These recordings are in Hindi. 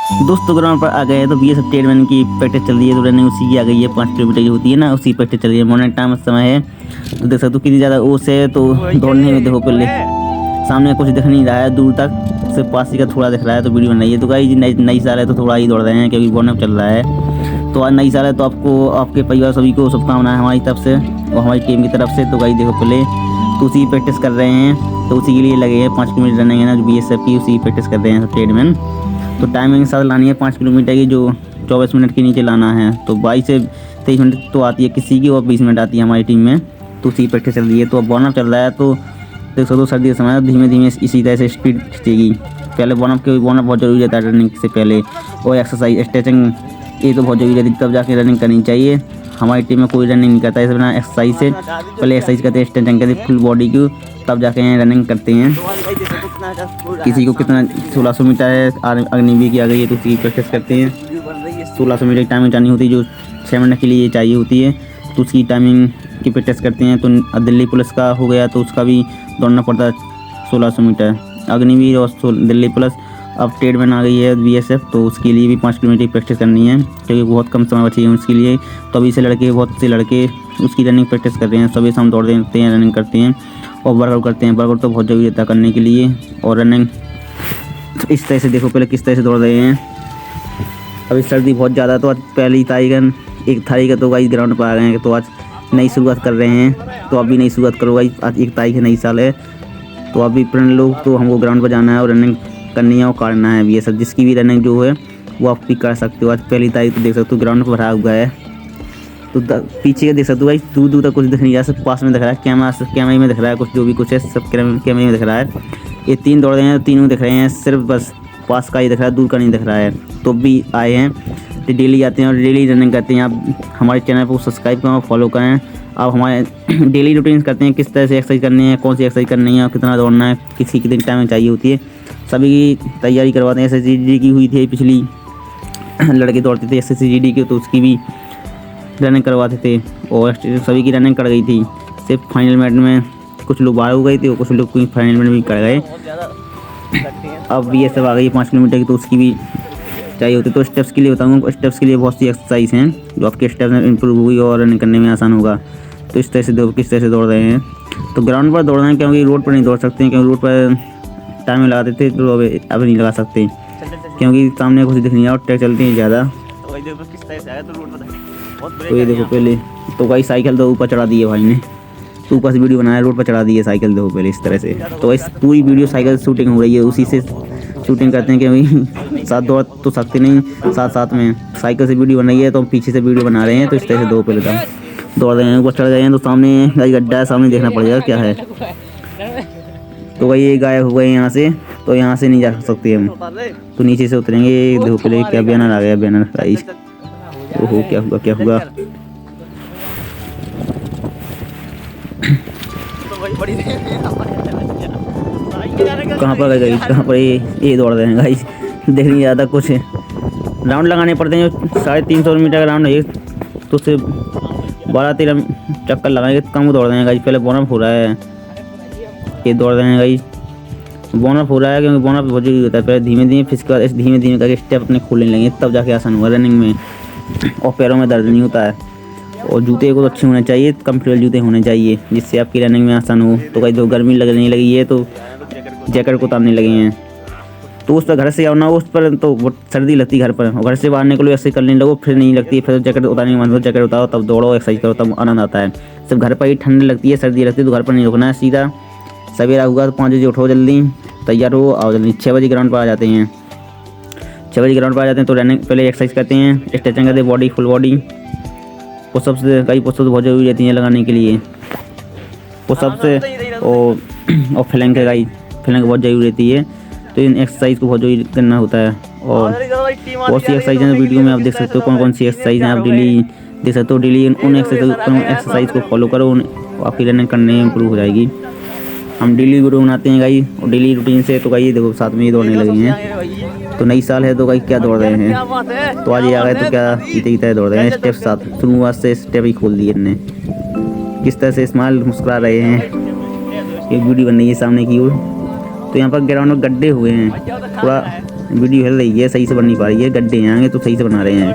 दोस्तों ग्राउंड पर आ गए हैं तो बीएसएफ ट्रेडमैन की प्रैक्टिस चल रही है। तो रनिंग उसी की आ गई है, 5 किलोमीटर की होती है ना, उसी प्रैक्टिस चल रही है। मॉर्निंग टाइम समय है तो देख सकते हो कितनी ज़्यादा ओस है। तो दौड़ने में देखो पहले सामने कुछ दिख नहीं रहा है, दूर तक सिर्फ पास ही का थोड़ा दिख रहा है। तो वीडियो बन रही है। तो गाइस नई साल है तो थोड़ा ही दौड़ रहे हैं क्योंकि वार्म अप चल रहा है। तो आज नई साल है तो आपको आपके परिवार सभी को शुभकामनाएं हमारी तरफ से और हमारी टीम की तरफ से। तो गाइस देखो पहले तो उसी प्रैक्टिस कर रहे हैं, तो उसी के लिए लगे हैं 5 किलोमीटर रनिंग है ना जो बीएसएफ की, उसी प्रैक्टिस कर रहे हैं सब ट्रेडमैन। तो टाइमिंग के साथ लानी है 5 किलोमीटर की, जो 24 मिनट के नीचे लाना है। तो 22 से 23 मिनट तो आती है किसी की और 20 मिनट आती है हमारी टीम में। तो उसी प्रैक्टिस चल रही है। तो अब वार्म अप चल रहा है तो देख सकते हो सर्दी का समय धीमे धीमे इसी तरह से स्पीड खींचेगी। पहले वार्म अप बहुत जरूरी रहता है रनिंग से पहले, और एक्सरसाइज स्ट्रेचिंग ये तो बहुत जरूरी रहती है, तब जाके रनिंग करनी चाहिए। हमारी टीम में कोई रनिंग नहीं करता है इस बिना एक्सरसाइज से, पहले एक्सरसाइज करते हैं, स्ट्रेचिंग करते हैं फुल बॉडी की, तब जाके रनिंग करते हैं। किसी को कितना 1600 मीटर है, अग्निवीर की आ गई है तो उसकी प्रैक्टिस करते हैं। 1600 मीटर की टाइमिंग चाहिए होती है जो 6 मिनट के लिए चाहिए होती है, तो उसकी टाइमिंग की प्रैक्टिस करते हैं। तो दिल्ली पुलिस का हो गया तो उसका भी दौड़ना पड़ता है 1600 मीटर अग्निवीर और दिल्ली पुलिस। अब ट्रेडमैन आ गई है बीएसएफ, तो उसके लिए भी 5 किलोमीटर की प्रैक्टिस करनी है क्योंकि बहुत कम समय बची है उसके लिए। तो अभी से बहुत से लड़के उसकी रनिंग प्रैक्टिस कर रहे हैं, सभी शाम दौड़ते हैं, रनिंग करते हैं और वर्कआउट करते हैं। वर्कआउट तो बहुत जरूरी रहता है करने के लिए। और रनिंग इस तरह से देखो पहले किस तरह से दौड़ रहे हैं। अभी सर्दी बहुत ज़्यादा, तो आज पहली तारीख 1 तारीख तो गाइस ग्राउंड पर आ गए हैं। तो आज नई शुरुआत कर रहे हैं, तो अभी नई शुरुआत करो गाइस। आज 1 तारीख है, नई साल है, तो अभी प्रण लोग तो हमको ग्राउंड पर जाना है और रनिंग करनी है और करना है। ये सब जिसकी भी रनिंग जो है वो आप भी कर सकते हो। आज पहली तारीख तो देख सकते हो ग्राउंड पर भरा हुआ है। तो पीछे का देख सकते हो भाई, दूर दूर तक कुछ दिख नहीं रहा, सब पास में दिख रहा है। कैमरे में दिख रहा है कुछ, जो भी कुछ है सब कैमरे में दिख रहा है। ये 3 दौड़ रहे हैं, तीनों दिख रहे हैं, सिर्फ बस पास का ही दिख रहा है, दूर का नहीं दिख रहा है। तो भी आए हैं तो डेली आते हैं और डेली रनिंग करते हैं। आप हमारे चैनल को सब्सक्राइब करें और फॉलो करें। आप हमारे डेली रूटीन करते हैं, किस तरह से एक्सरसाइज करनी है, कौन सी एक्सरसाइज करनी है और कितना दौड़ना है, किसी कितनी टाइम चाहिए होती है, सभी की तैयारी करवाते हैं। SSGD की हुई थी पिछली, लड़के दौड़ते थे SSGD की, तो उसकी भी रनिंग करवाते थे और सभी की रनिंग कर गई थी। सिर्फ फाइनल मिनट में कुछ लोग बाहर हो गए थे और कुछ लोग फाइनल मिनट भी कर गए। अब ये सब आ गई 5 किलोमीटर की, तो उसकी भी चाहिए होती है। तो स्टेप्स के लिए बताऊँगा, स्टेप्स के लिए बहुत सी एक्सरसाइज हैं जो आपके स्टेप्स में इंप्रूव हुई और रनिंग करने में आसान होगा। तो इस तरह से किस तरह से दौड़ रहे हैं। तो ग्राउंड पर दौड़ना है क्योंकि रोड पर नहीं दौड़ सकते हैं, क्योंकि रोड पर टाइम लगाते थे, तो अभी नहीं लगा सकते क्योंकि सामने कुछ दिख नहीं रहा और ट्रैक चलते हैं ज़्यादा। तो ये देखो पहले तो भाई साइकिल तो ऊपर चढ़ा दी है भाई ने, तो ऊपर से वीडियो बनाया, रोड पर चढ़ा दी है साइकिल देखो पहले इस तरह से। तो इस पूरी वीडियो साइकिल शूटिंग हो रही है, उसी से शूटिंग करते हैं क्योंकि साथ दौड़ तो सकते नहीं, साथ में साइकिल से वीडियो बन रही है तो हम पीछे से वीडियो बना रहे हैं। तो इस तरह से दो पहले तो दौड़ रहे हैं, ऊपर चढ़ गए हैं। तो सामने गाय गड्ढा है, सामने देखना पड़ेगा क्या है। तो भाई ये गायब हो गए यहाँ से, तो यहाँ से नहीं जा सकते हम, तो नीचे से उतरेंगे। देखो पहले क्या बैनर आ गया, बैनर गाइस। ओहो क्या हुआ क्या हुआ। कहाँ पर गए गाइस, कहाँ पर ये दौड़ रहे हैं गाइस, देख नहीं ज़्यादा कुछ राउंड लगाने पड़ते हैं। 350 मीटर का राउंड है तो सिर्फ 12-13 चक्कर लगाएंगे, कम दौड़ रहे हैं गाइस। पहले वार्म अप हो रहा है, ये दौड़ रहे हैं गाइस, वार्म अप हो रहा है क्योंकि वार्म अप बहुत जरूरी होता है। पहले धीमे धीमे फिर इसके बाद धीमे धीमे करके स्टेप अपने खोलने लगेंगे, तब जाके आसान होगा रनिंग में और पैरों में दर्द नहीं होता है। और जूते को तो अच्छे होने चाहिए, कंफर्टेबल जूते होने चाहिए जिससे आपकी रनिंग में आसान हो। तो कहीं तो गर्मी लगने लगी है तो जैकेट को उतारने लगे हैं, तो उस पर घर से आना, उस पर तो सर्दी लगती है घर पर, और घर से बाहर निकलो ऐसे करने लगो फिर नहीं लगती, फिर जैकेट उतारने के बाद जैकेट उतारो तब दौड़ो एक्सरसाइज करो तब आनंद आता है। सिर्फ घर पर ही ठंड लगती है, सर्दी लगती है तो घर पर नहीं रुकना है, सीधा सवेरा हुआ तो 5 बजे उठो, जल्दी तैयार हो और जल्दी 6 बजे ग्राउंड पर आ जाते हैं। 6 बजे ग्राउंड पर आ जाते हैं तो रनिंग पहले एक्सरसाइज करते हैं, स्ट्रेचिंग करते हैं बॉडी फुल बॉडी। पुशअप्स कई पुशअप्स बहुत जरूरी रहती हैं लगाने के लिए, पुशअप्स और फ्लैंक फ्लैंक बहुत जरूरी रहती है। तो इन एक्सरसाइज को बहुत जरूरी करना होता है। और बहुत सी एक्सरसाइज हैं वीडियो में आप देख सकते हो कौन कौन सी एक्सरसाइज हैं, आप डेली देख सकते हो। डेली उन एक्सरसाइज को फॉलो करो, आपकी रनिंग करने में इम्प्रूव हो जाएगी। हम डेली वीडियो बनाते हैं गाइस और डेली रूटीन से, तो गाइस देखो साथ में ही दौड़ने लगे हैं। तो नई साल है तो गाइस क्या दौड़ रहे हैं, तो आज ये आ गए तो क्या जीते दौड़ रहे हैं स्टेप साथ, शुरुआत से स्टेप ही खोल दिए इनने। किस तरह से स्माइल मुस्कुरा रहे हैं, एक वीडियो बन रही है सामने की ओर। तो यहाँ पर ग्राउंड में गड्ढे हुए हैं, थोड़ा वीडियो हिल रही है, सही से बन नहीं पा रही है, गड्ढे आएंगे तो सही से बना रहे हैं।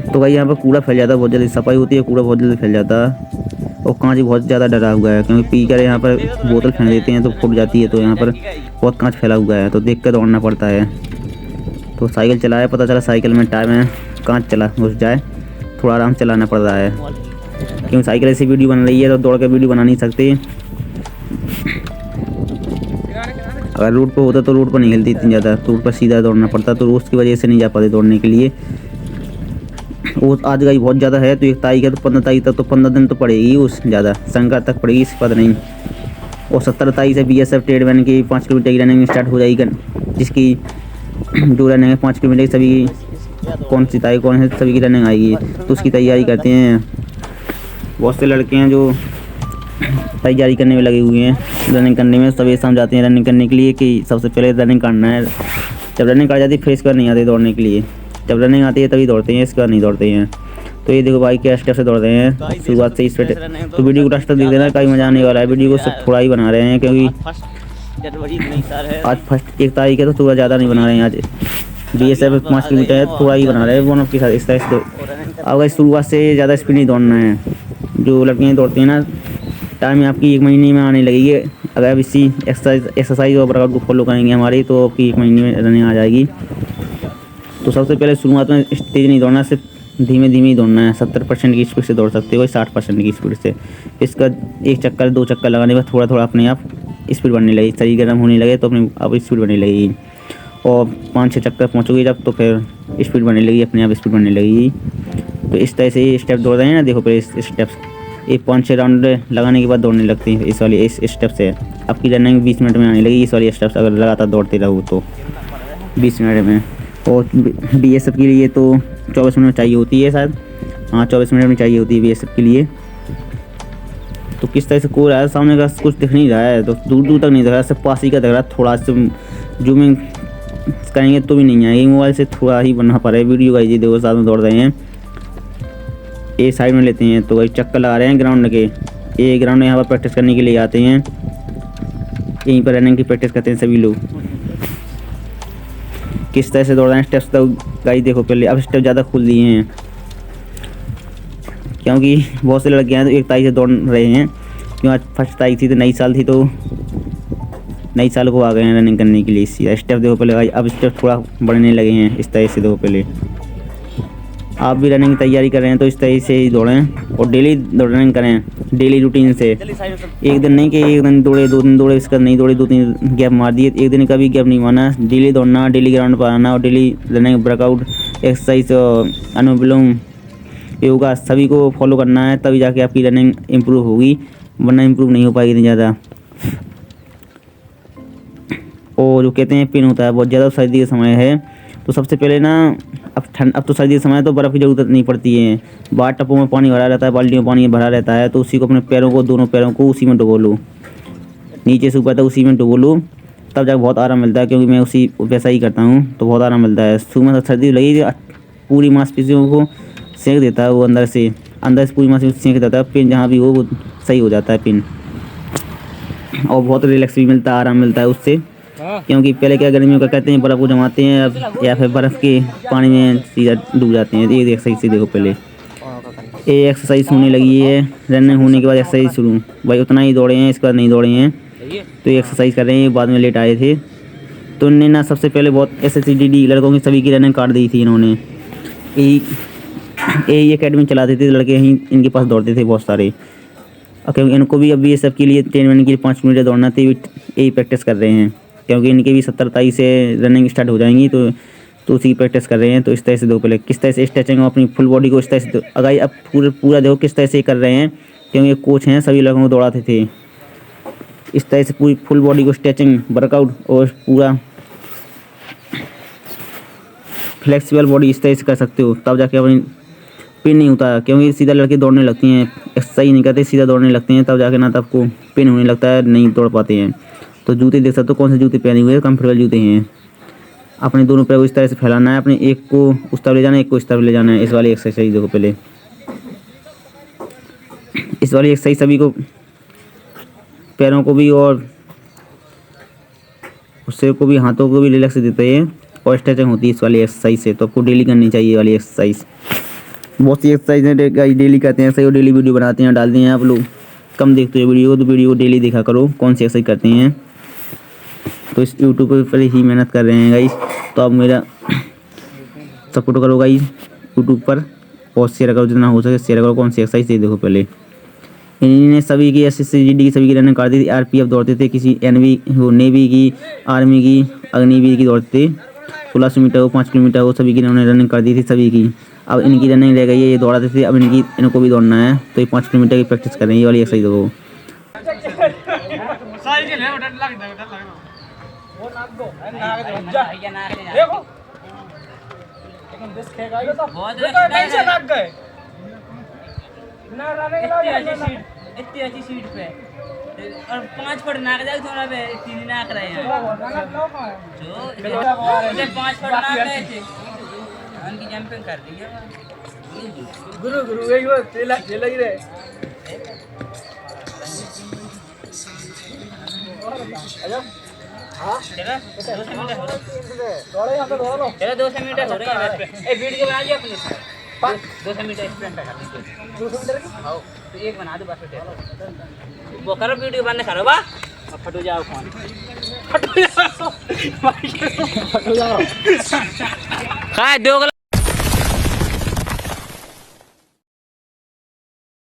तो भाई यहाँ पर कूड़ा फैल जाता है, बहुत जल्दी सफाई होती है, कूड़ा बहुत जल्दी फैल जाता है। और कांच भी बहुत ज़्यादा डरा हुआ है, क्योंकि पी कर यहाँ पर बोतल फेंक देते हैं तो फूट जाती है, तो यहाँ पर बहुत कांच फैला हुआ है, तो देख कर दौड़ना पड़ता है। तो साइकिल चलाया, पता चला साइकिल में टायर में कांच चला घुस जाए, थोड़ा आराम से चलाना पड़ रहा है, क्योंकि साइकिल ऐसी वीडियो बन रही है तो दौड़ कर वीडियो बना नहीं सकते। अगर रोड पर होता तो रोड पर नहीं हिलती इतनी ज़्यादा, तो रोड पर सीधा दौड़ना पड़ता, तो उसकी वजह से नहीं जा पाते दौड़ने के लिए। वो आज गई बहुत ज़्यादा है, तो 1 तारीख है तो 15 तारीख तक तो 15 दिन तो पड़ेगी, उस ज़्यादा संक्रांत तक पड़ेगी, इस पता नहीं। और 17 तारीख से BSF ट्रेडमैन की 5 किलोमीटर की रनिंग स्टार्ट हो जाएगी, जिसकी जो रनिंग है 5 किलोमीटर की, सभी कौन सी तारीख कौन है सभी की रनिंग आएगी, तो उसकी तैयारी करते हैं। बहुत से लड़के हैं जो तैयारी करने में लगे हुए हैं, रनिंग करने में सभी शाम जाते हैं रनिंग करने के लिए, कि सबसे पहले रनिंग करना है। जब रनिंग कर जाती है फिर इसके बाद नहीं आते दौड़ने के लिए, जब रनिंग आती है तभी दौड़ते हैं, इसके बाद नहीं दौड़ते हैं। तो ये देखो भाई क्या स्टेप से दौड़ रहे हैं शुरुआत से इस पे। तो वीडियो को लास्ट तक देख देना, कहीं मजा आने वाला है। वीडियो को सिर्फ थोड़ा ही बना रहे हैं, क्योंकि आज फर्स्ट 1 तारीख है तो थोड़ा ज़्यादा नहीं बना रहे हैं। आज BSF 5 किलोमीटर है, थोड़ा ही बना रहे हैं वन ऑफ के साथ इस तरह से। अब शुरुआत से ज़्यादा स्पीड नहीं दौड़ना है। जो लड़कियाँ दौड़ती हैं ना, टाइम आपकी 1 महीने में आने लगेगी। अगर आप इसी एक्सरसाइज और वर्कआउट को फॉलो करेंगे हमारी, तो आपकी 1 महीने में रनिंग आ जाएगी। तो सबसे पहले शुरुआत में तेज़ नहीं दौड़ना, सिर्फ धीमे धीमे ही दौड़ना है। 70% की स्पीड से दौड़ सकते हो, 60% की स्पीड से। इसका 1 चक्कर 2 चक्कर लगाने के बाद थोड़ा थोड़ा अपने आप स्पीड बढ़ने लगी, शरीर गर्म होने लगे तो अपने आप स्पीड बढ़ने लगेगी। और 5-6 चक्कर पहुँचोगे जब, तो फिर स्पीड बढ़ने लगेगी, अपने आप स्पीड बढ़ने लगेगी। तो इस तरह से ये स्टेप दौड़ रहे हैं ना, देखो फिर इस स्टेप्स ये 5-6 राउंड लगाने के बाद दौड़ने लगती है। इस वाली इस स्टेप से आपकी रनिंग 20 मिनट में आने लगेगी। इस वाली स्टेप्स अगर लगातार दौड़ते रहो तो 20 मिनट में। और BSF के लिए तो 24 मिनट चाहिए होती है शायद, हाँ 24 मिनट में चाहिए होती है BSF के लिए। तो किस तरह से कोई रहा है सामने का कुछ दिख नहीं रहा है, तो दूर दूर तक नहीं दिख रहा है, सिर्फ पास ही का दिख रहा है। थोड़ा से जूमिंग करेंगे तो भी नहीं आएगी, मोबाइल से थोड़ा ही बनना पड़ रहा है वीडियो का। ये देखो साथ में दौड़ रहे हैं, ये साइड में लेते हैं, तो वही चक्कर लगा रहे हैं ग्राउंड के। ये ग्राउंड यहाँ पर प्रैक्टिस करने के लिए आते हैं, यहीं पर रनिंग की प्रैक्टिस करते हैं सभी लोग। किस तरह से दौड़ रहे हैं स्टेप्स, तो गाइस देखो पहले अब स्टेप ज़्यादा खुल दिए हैं, क्योंकि बहुत से लड़के हैं तो 1 तारीख से दौड़ रहे हैं, क्यों आज 1 तारीख थी तो नई साल थी, तो नई साल को आ गए हैं रनिंग करने के लिए। इसी स्टेप देखो पहले गाइस, अब स्टेप थोड़ा बढ़ने लगे हैं इस तरह से। देखो पहले आप भी रनिंग की तैयारी कर रहे हैं तो इस तरह से ही दौड़ें, और डेली रनिंग करें, डेली रूटीन से। एक दिन नहीं कि 1 दिन दौड़े 2 दिन दौड़े, इसका नहीं दौड़े 2-3 गैप मार दिए, 1 दिन का भी गैप नहीं मारना। डेली दौड़ना, डेली ग्राउंड पर आना, और डेली रनिंग वर्कआउट एक्सरसाइज अनुलोम विलोम योगा सभी को फॉलो करना है, तभी जाके आपकी रनिंग इम्प्रूव होगी, वरना इम्प्रूव नहीं हो पाएगी इतनी ज़्यादा। और जो कहते हैं पेन होता है बहुत ज़्यादा, सर्दी का समय है, तो सबसे पहले ना अब तो सर्दी का समय है तो बर्फ़ की ज़रूरत नहीं पड़ती है। बाहर टपों में पानी भरा रहता है, बाल्टियों में पानी भरा रहता है, तो उसी को अपने पैरों को, दोनों पैरों को उसी में डुबो लो, नीचे से ऊपर तक उसी में डुबो लो, तब जाकर बहुत आराम मिलता है। क्योंकि मैं उसी वैसा ही करता हूँ तो बहुत आराम मिलता है। शुरू में सर्दी लगी पूरी मांसपेशियों को सेंक देता है, वो अंदर से पूरी मांसपेशियों सेंक देता है, पेन जहाँ भी हो वो सही हो जाता है पेन, और बहुत रिलैक्स भी मिलता है, आराम मिलता है उससे। क्योंकि पहले क्या गर्मियों का कहते हैं बर्फ़ को जमाते हैं, अब या फिर बर्फ़ के पानी में सीधा डूब जाते हैं। ये एक्सरसाइज से देखो पहले ये एक्सरसाइज होने लगी है, रनिंग होने के बाद एक्सरसाइज शुरू। भाई उतना ही दौड़े हैं, इसके बाद नहीं दौड़े हैं, तो ये एक्सरसाइज कर रहे हैं। बाद में लेट आए थे तो इन्हें ना सबसे पहले बहुत SSCDD लड़कों की सभी की रनिंग काट दी थी इन्होंने। यही अकेडमी चलाते थे लड़के, यहीं इनके पास दौड़ते थे बहुत सारे। क्योंकि इनको भी अभी ये सब के लिए ट्रेनमेंट के लिए 5 किलोमीटर दौड़ना थी, यही प्रैक्टिस कर रहे हैं। क्योंकि इनके भी 70 तारीख से रनिंग स्टार्ट हो जाएंगी, तो उसी की प्रैक्टिस कर रहे हैं। तो इस तरह से दो पहले किस तरह से स्ट्रेचिंग अपनी फुल बॉडी को इस तरह से, अगर अब पूरा देखो किस तरह से कर रहे हैं, क्योंकि कोच हैं सभी लोगों को दौड़ाते थे। इस तरह से पूरी फुल बॉडी को स्ट्रेचिंग वर्कआउट और पूरा फ्लेक्सिबल बॉडी इस तरह से कर सकते हो, तब जाके अपनी पेन नहीं होता। क्योंकि सीधा लड़के दौड़ने लगती हैं, एक्सरसाइज नहीं करते, सीधा दौड़ने लगते हैं, तब जाके ना तब को पेन होने लगता है, नहीं दौड़ पाते हैं। तो जूते देख सकते हो कौन से जूते पहने हुए हैं, कंफर्टेबल जूते हैं। अपने दोनों पैर को इस तरह से फैलाना है, अपने एक को उस तरफ ले जाना है, एक को इस तरफ ले जाना है। इस वाली एक्सरसाइज देखो पहले, इस वाली एक्सरसाइज सभी को पैरों को भी और उससे को भी हाथों को भी रिलैक्स देते हैं और स्ट्रेचिंग होती है इस वाली एक्सरसाइज से। तो आपको डेली करनी चाहिए ये वाली एक्सरसाइज। बहुत सी एक्सरसाइज डेली करते हैं, सही और डेली वीडियो बनाते हैं, डालते हैं। आप लोग कम देखते हो वीडियो, तो वीडियो डेली देखा करो कौन सी एक्सरसाइज करते हैं। तो इस यूट्यूब पर ही मेहनत कर रहे हैं गाइस, तो आप मेरा सपोर्ट करो गाइस यूट्यूब पर और शेयर करो, जितना हो सके शेयर करो। कौन सी एक्सरसाइज ये देखो पहले। इन्होंने सभी की SSC GD की सभी की रनिंग कर दी थी। RPF दौड़ते थे, किसी नेवी की, आर्मी की, अग्निवीर की दौड़ते थे। 1600 मीटर हो, 5 किलोमीटर हो, सभी की इन्होंने रनिंग कर दी थी सभी की। अब इनकी रनिंग रह गई है, ये दौड़ाते थे, अब इनको भी दौड़ना है। तो ये 5 किलोमीटर की प्रैक्टिस करें, ये वाली एक्सरसाइज देखो। इतनी अच्छी सीट पे और 5 फुट नाक जाए थोड़ा पे 3 नाक रहे हैं जो 5 फुट नाक गए थे उनकी जंपिंग कर दी है गुरु गुरु यही वो तेल ही रहे। हाँ चलो 200 मीटर हो रहे, 200 मीटर हो रहे हैं। एक वीडियो बना दिया अपने 200 मीटर स्प्रिंट कर 200 मीटर की। हाँ तो एक बना दो बस, वो करो वीडियो बनने करो बा फटो जाओ फोन फटो जाओ फटो जाओ। हाँ 2